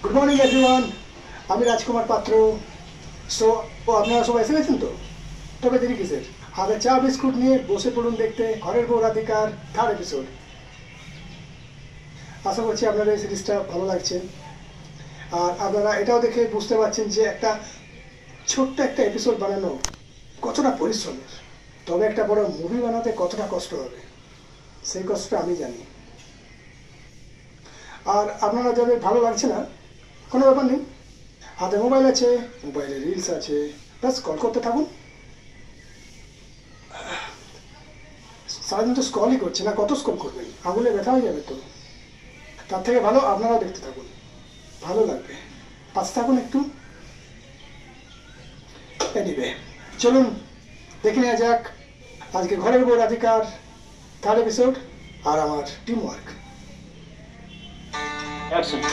Good morning everyone, আমি রাজকুমার পাত্র। So আপনারা সবাই এসে গেছেন তো? তবে দেরি কিসের? হাতে চা বিস্কুট নিয়ে বসে পড়ুন দেখতে ঘরের বউ রাধিকার 3rd এপিসোড। আশা করছি আপনাদের এই সিরিজটা ভালো লাগছে, আর আপনারা এটাও দেখে বুঝতে পারছেন যে একটা ছোট্ট একটা এপিসোড বানানো কতটা পরিশ্রমের। তবে একটা বড় মুভি বানাতে কতটা কষ্ট হবে সেই কষ্টটা আমি জানি। আর আপনারা যাদের ভালো লাগছে না, কোনো ব্যাপার নেই, হাতে মোবাইল আছে, মোবাইলে রিলস আছে, ব্যাস স্ক্রল করতে থাকুন। সারাদিন তো স্ক্রলই করছে না, কত স্ক্রল করবেন, আঙুলে ব্যথা হয়ে যাবে তো। তার থেকে ভালো আপনারাও দেখতে থাকুন, ভালো লাগবে, পাশে থাকুন একটু। এনিওয়ে, চলুন দেখে নেওয়া যাক আজকে ঘরের বউ রাধিকার 3rd এপিসোড আর আমার টিম ওয়ার্ক। Absent.